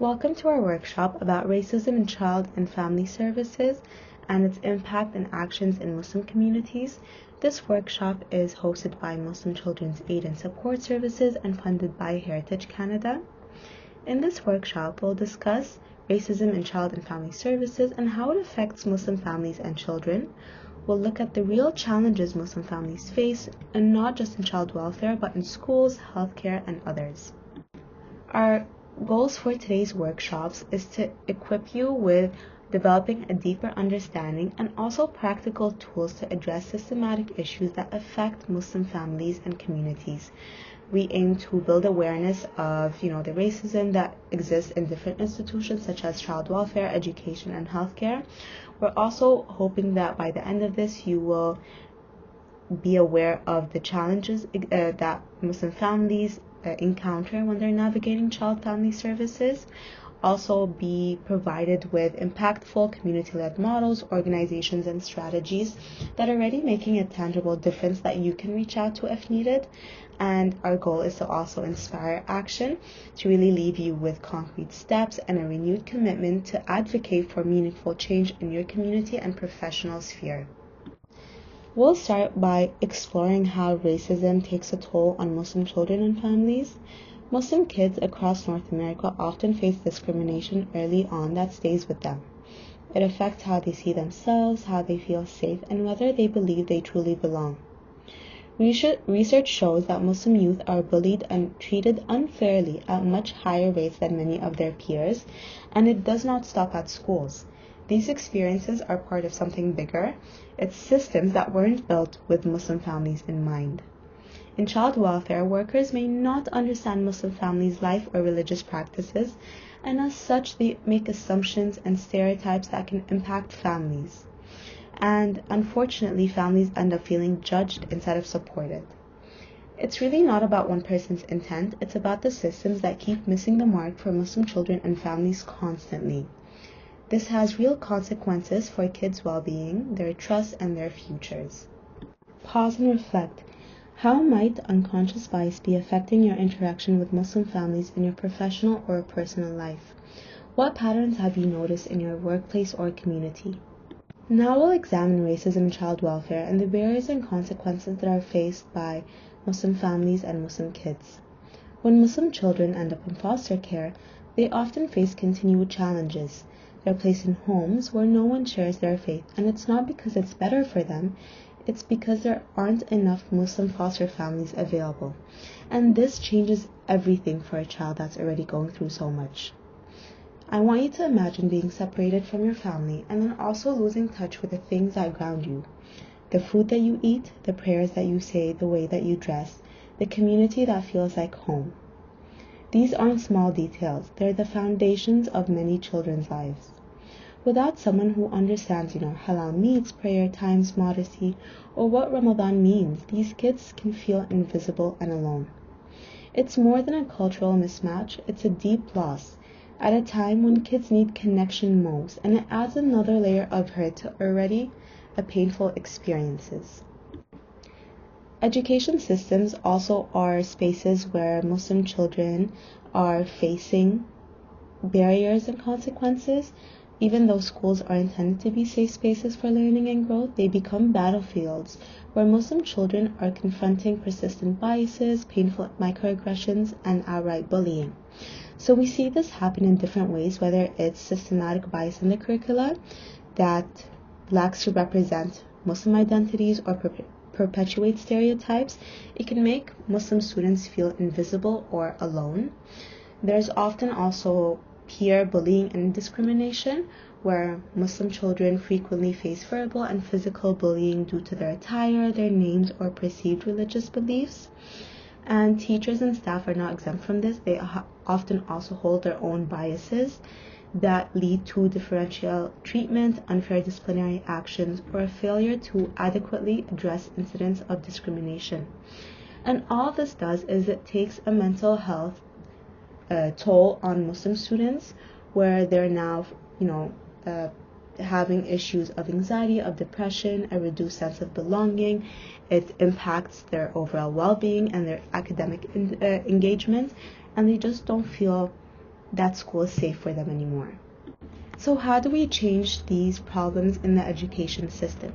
Welcome to our workshop about racism in child and family services and its impact and actions in Muslim communities. This workshop is hosted by Muslim Children's Aid and Support Services and funded by Heritage Canada. In this workshop, we'll discuss racism in child and family services and how it affects Muslim families and children. We'll look at the real challenges Muslim families face, and not just in child welfare, but in schools, healthcare, and others. Our goals for today's workshops is to equip you with developing a deeper understanding and also practical tools to address systematic issues that affect Muslim families and communities. We aim to build awareness of, the racism that exists in different institutions such as child welfare, education, and healthcare. We're also hoping that by the end of this, you will be aware of the challenges that Muslim families encounter when they're navigating child family services. Also be provided with impactful community-led models, organizations, and strategies that are already making a tangible difference that you can reach out to if needed. And our goal is to also inspire action, to really leave you with concrete steps and a renewed commitment to advocate for meaningful change in your community and professional sphere. We'll start by exploring how racism takes a toll on Muslim children and families. Muslim kids across North America often face discrimination early on that stays with them. It affects how they see themselves, how they feel safe, and whether they believe they truly belong. Research shows that Muslim youth are bullied and treated unfairly at much higher rates than many of their peers, and it does not stop at schools. These experiences are part of something bigger. It's systems that weren't built with Muslim families in mind. In child welfare, workers may not understand Muslim families' life or religious practices, and as such, they make assumptions and stereotypes that can impact families. And unfortunately, families end up feeling judged instead of supported. It's really not about one person's intent, it's about the systems that keep missing the mark for Muslim children and families constantly. This has real consequences for kids' well-being, their trust, and their futures. Pause and reflect. How might unconscious bias be affecting your interaction with Muslim families in your professional or personal life? What patterns have you noticed in your workplace or community? Now we'll examine racism in child welfare and the barriers and consequences that are faced by Muslim families and Muslim kids. When Muslim children end up in foster care, they often face continued challenges. They're placed in homes where no one shares their faith, and it's not because it's better for them, it's because there aren't enough Muslim foster families available. And this changes everything for a child that's already going through so much. I want you to imagine being separated from your family and then also losing touch with the things that ground you. The food that you eat, the prayers that you say, the way that you dress, the community that feels like home. These aren't small details, they're the foundations of many children's lives. Without someone who understands, halal meats, prayer times, modesty, or what Ramadan means, these kids can feel invisible and alone. It's more than a cultural mismatch, it's a deep loss, at a time when kids need connection most, and it adds another layer of hurt to already a painful experiences. Education systems also are spaces where Muslim children are facing barriers and consequences. Even though schools are intended to be safe spaces for learning and growth, they become battlefields where Muslim children are confronting persistent biases, painful microaggressions, and outright bullying. So we see this happen in different ways, whether it's systematic bias in the curricula that lacks to represent Muslim identities or perpetuate stereotypes. It can make Muslim students feel invisible or alone. There's often also peer bullying and discrimination, where Muslim children frequently face verbal and physical bullying due to their attire, their names, or perceived religious beliefs. And teachers and staff are not exempt from this. They often also hold their own biases that lead to differential treatment, unfair disciplinary actions, or a failure to adequately address incidents of discrimination. And all this does is it takes a mental health toll on Muslim students, where they're now, having issues of anxiety, of depression, a reduced sense of belonging. It impacts their overall well-being and their academic engagement, and they just don't feel that school is safe for them anymore. So how do we change these problems in the education system?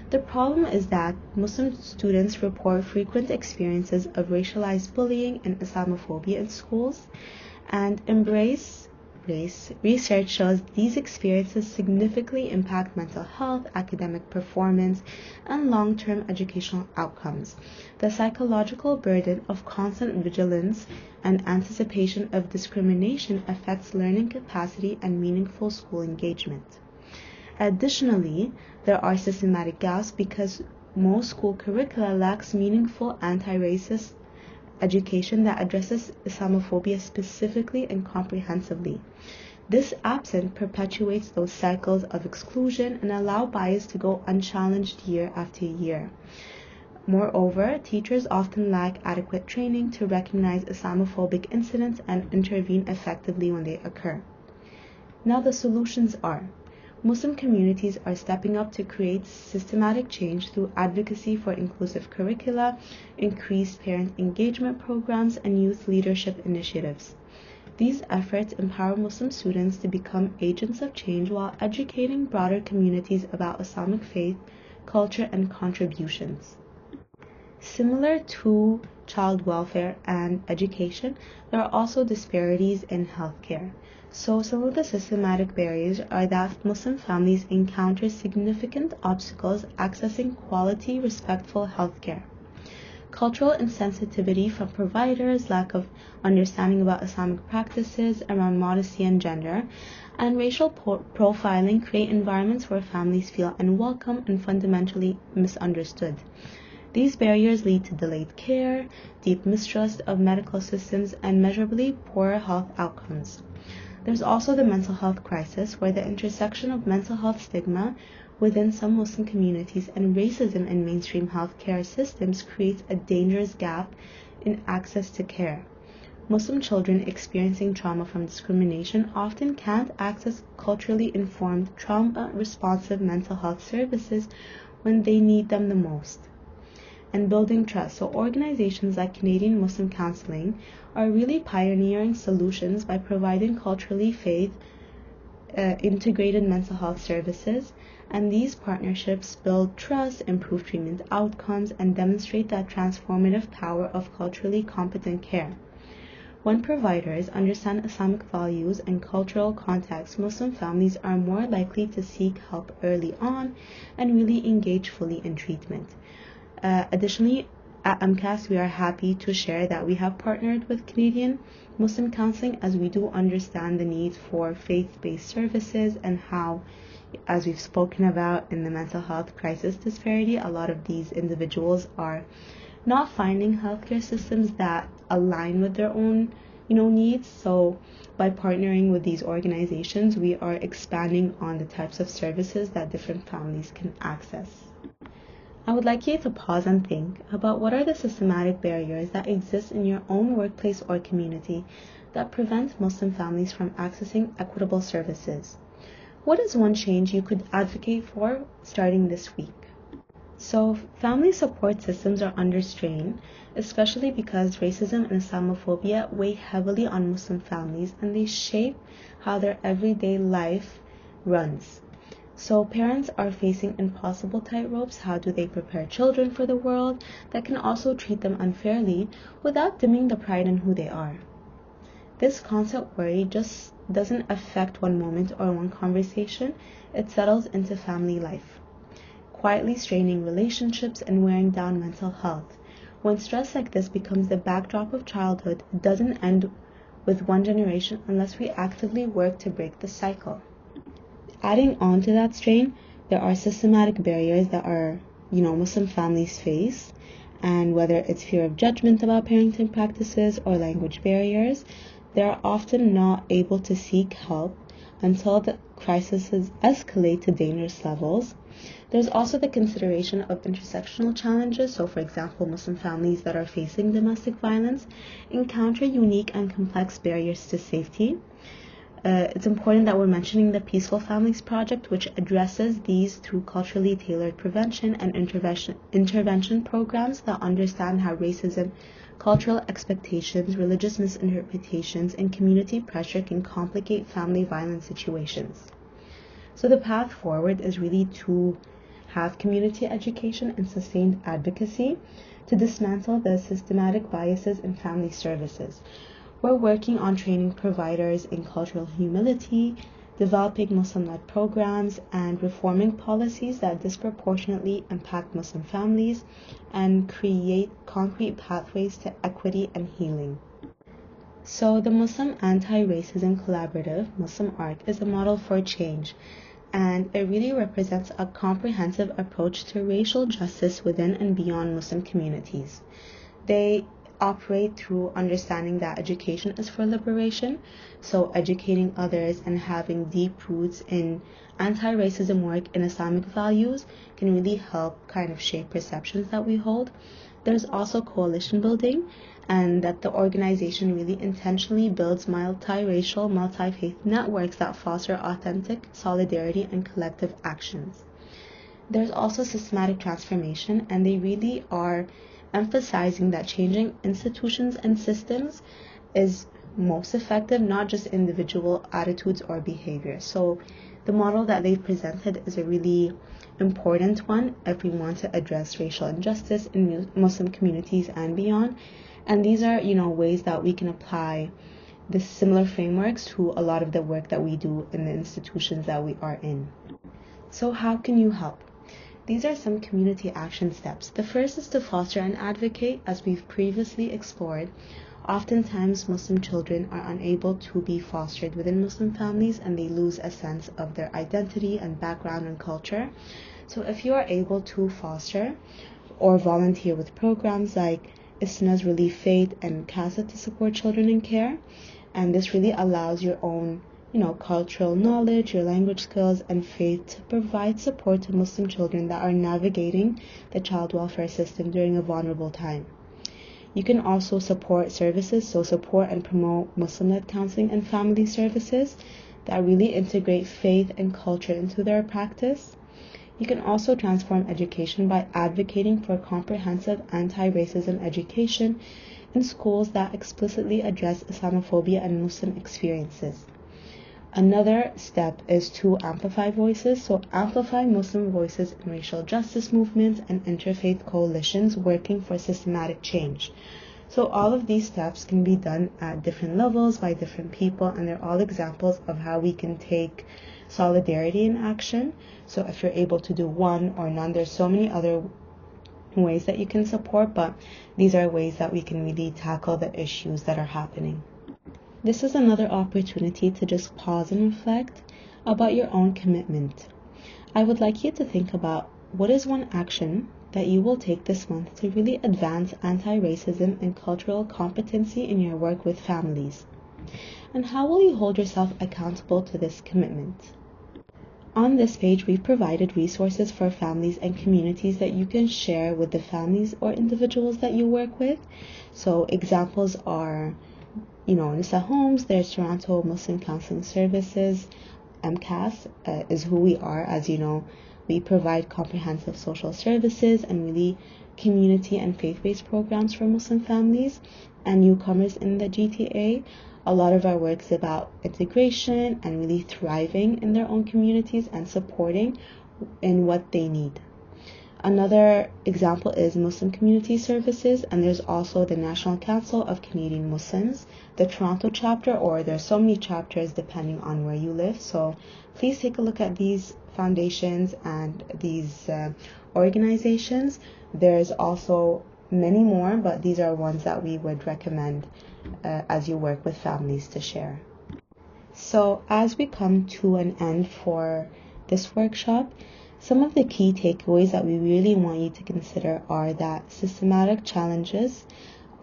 The problem is that Muslim students report frequent experiences of racialized bullying and Islamophobia in schools, and Embrace Race research shows these experiences significantly impact mental health, academic performance, and long-term educational outcomes. The psychological burden of constant vigilance and anticipation of discrimination affects learning capacity and meaningful school engagement. Additionally, there are systematic gaps because most school curricula lacks meaningful anti-racist education that addresses Islamophobia specifically and comprehensively. This absence perpetuates those cycles of exclusion and allow bias to go unchallenged year after year. Moreover, teachers often lack adequate training to recognize Islamophobic incidents and intervene effectively when they occur. Now the solutions are: Muslim communities are stepping up to create systematic change through advocacy for inclusive curricula, increased parent engagement programs, and youth leadership initiatives. These efforts empower Muslim students to become agents of change while educating broader communities about Islamic faith, culture, and contributions. Similar to child welfare and education, there are also disparities in healthcare. So some of the systematic barriers are that Muslim families encounter significant obstacles accessing quality, respectful healthcare. Cultural insensitivity from providers, lack of understanding about Islamic practices around modesty and gender, and racial profiling create environments where families feel unwelcome and fundamentally misunderstood. These barriers lead to delayed care, deep mistrust of medical systems, and measurably poorer health outcomes. There's also the mental health crisis, where the intersection of mental health stigma within some Muslim communities and racism in mainstream healthcare systems creates a dangerous gap in access to care. Muslim children experiencing trauma from discrimination often can't access culturally informed, trauma-responsive mental health services when they need them the most. And building trust. So organizations like Canadian Muslim Counseling are really pioneering solutions by providing culturally faith integrated mental health services, and these partnerships build trust, improve treatment outcomes, and demonstrate that transformative power of culturally competent care. When providers understand Islamic values and cultural context, Muslim families are more likely to seek help early on and really engage fully in treatment. Additionally, at MCAS, we are happy to share that we have partnered with Canadian Muslim Counseling, as we do understand the need for faith-based services and how, as we've spoken about in the mental health crisis disparity, a lot of these individuals are not finding healthcare systems that align with their own, needs. So by partnering with these organizations, we are expanding on the types of services that different families can access. I would like you to pause and think about what are the systematic barriers that exist in your own workplace or community that prevent Muslim families from accessing equitable services. What is one change you could advocate for starting this week? So, family support systems are under strain, especially because racism and Islamophobia weigh heavily on Muslim families and they shape how their everyday life runs. So parents are facing impossible tightropes. How do they prepare children for the world that can also treat them unfairly without dimming the pride in who they are? This constant worry just doesn't affect one moment or one conversation. It settles into family life, quietly straining relationships and wearing down mental health. When stress like this becomes the backdrop of childhood, it doesn't end with one generation unless we actively work to break the cycle. Adding on to that strain, there are systematic barriers that our, Muslim families face, and whether it's fear of judgment about parenting practices or language barriers, they are often not able to seek help until the crises escalate to dangerous levels. There's also the consideration of intersectional challenges. So, for example, Muslim families that are facing domestic violence encounter unique and complex barriers to safety. It's important that we're mentioning the Peaceful Families Project, which addresses these through culturally tailored prevention and intervention programs that understand how racism, cultural expectations, religious misinterpretations, and community pressure can complicate family violence situations. So the path forward is really to have community education and sustained advocacy to dismantle the systematic biases in family services. We're working on training providers in cultural humility, developing Muslim-led programs, and reforming policies that disproportionately impact Muslim families and create concrete pathways to equity and healing. So the Muslim Anti-Racism Collaborative, Muslim ARC, is a model for change, and it really represents a comprehensive approach to racial justice within and beyond Muslim communities. They operate through understanding that education is for liberation, so educating others and having deep roots in anti-racism work and Islamic values can really help kind of shape perceptions that we hold. There's also coalition building, and that the organization really intentionally builds multiracial, multi-faith networks that foster authentic solidarity and collective actions. There's also systematic transformation, and they really are emphasizing that changing institutions and systems is most effective, not just individual attitudes or behavior. So the model that they've presented is a really important one if we want to address racial injustice in Muslim communities and beyond. And these are, ways that we can apply the similar frameworks to a lot of the work that we do in the institutions that we are in. So how can you help? These are some community action steps. The first is to foster and advocate, as we've previously explored. Oftentimes, Muslim children are unable to be fostered within Muslim families, and they lose a sense of their identity and background and culture. So if you are able to foster or volunteer with programs like Isna's Relief Faith and CASA to support children in care, and this really allows your own cultural knowledge, your language skills, and faith to provide support to Muslim children that are navigating the child welfare system during a vulnerable time. You can also support services, so support and promote Muslim-led counseling and family services that really integrate faith and culture into their practice. You can also transform education by advocating for comprehensive anti-racism education in schools that explicitly address Islamophobia and Muslim experiences. Another step is to amplify voices, so amplify Muslim voices in racial justice movements and interfaith coalitions working for systematic change. So all of these steps can be done at different levels by different people, and they're all examples of how we can take solidarity in action. So if you're able to do one or none, there's so many other ways that you can support, but these are ways that we can really tackle the issues that are happening. This is another opportunity to just pause and reflect about your own commitment. I would like you to think about what is one action that you will take this month to really advance anti-racism and cultural competency in your work with families. And how will you hold yourself accountable to this commitment? On this page, we've provided resources for families and communities that you can share with the families or individuals that you work with. So examples are Nisa Homes, there's Toronto Muslim Counseling Services, MCAS is who we are. As you know, we provide comprehensive social services and really community and faith-based programs for Muslim families and newcomers in the GTA. A lot of our work is about integration and really thriving in their own communities and supporting in what they need. Another example is Muslim Community Services, and there's also the National Council of Canadian Muslims, the Toronto chapter, or there's so many chapters depending on where you live. So please take a look at these foundations and these organizations. There's also many more, but these are ones that we would recommend as you work with families to share. So as we come to an end for this workshop, some of the key takeaways that we really want you to consider are that systematic challenges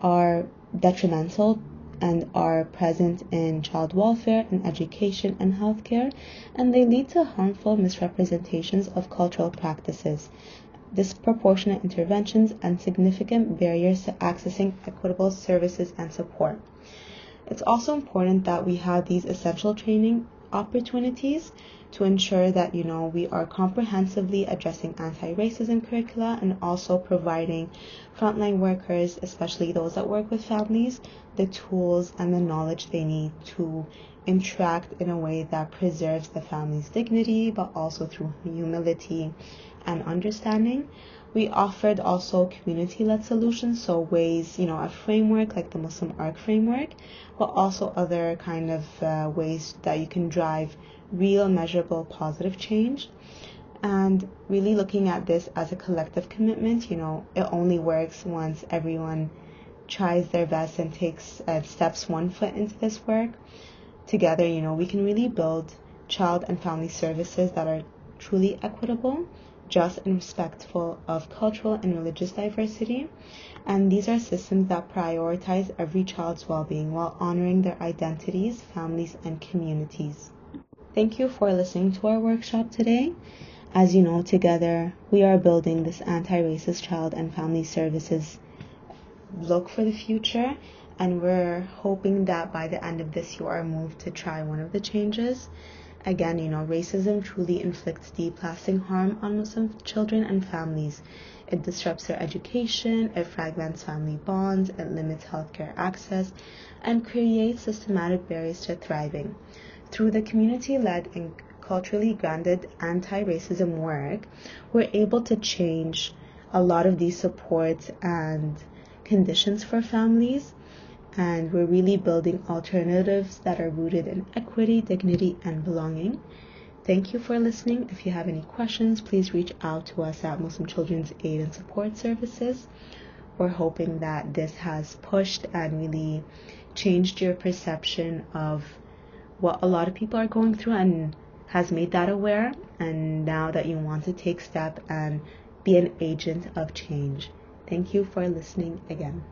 are detrimental and are present in child welfare, in education and healthcare, and they lead to harmful misrepresentations of cultural practices, disproportionate interventions, and significant barriers to accessing equitable services and support. It's also important that we have these essential training opportunities to ensure that, we are comprehensively addressing anti-racism curricula and also providing frontline workers, especially those that work with families, the tools and the knowledge they need to interact in a way that preserves the family's dignity, but also through humility and understanding. We offered also community-led solutions, so ways, a framework like the Muslim ARC framework, but also other kind of ways that you can drive real, measurable, positive change. And really looking at this as a collective commitment, it only works once everyone tries their best and takes steps one foot into this work. Together, we can really build child and family services that are truly equitable, just and respectful of cultural and religious diversity. And these are systems that prioritize every child's well-being while honoring their identities, families, and communities. Thank you for listening to our workshop today. As you know, together we are building this anti-racist child and family services look for the future, and we're hoping that by the end of this you are moved to try one of the changes. Again, racism truly inflicts deep lasting harm on Muslim children and families. It disrupts their education, it fragments family bonds, it limits healthcare access, and creates systematic barriers to thriving. Through the community-led and culturally grounded anti-racism work, we're able to change a lot of these supports and conditions for families, and we're really building alternatives that are rooted in equity, dignity, and belonging. Thank you for listening. If you have any questions, please reach out to us at Muslim Children's Aid and Support Services. We're hoping that this has pushed and really changed your perception of what a lot of people are going through and has made that aware, and now that you want to take step and be an agent of change. Thank you for listening again.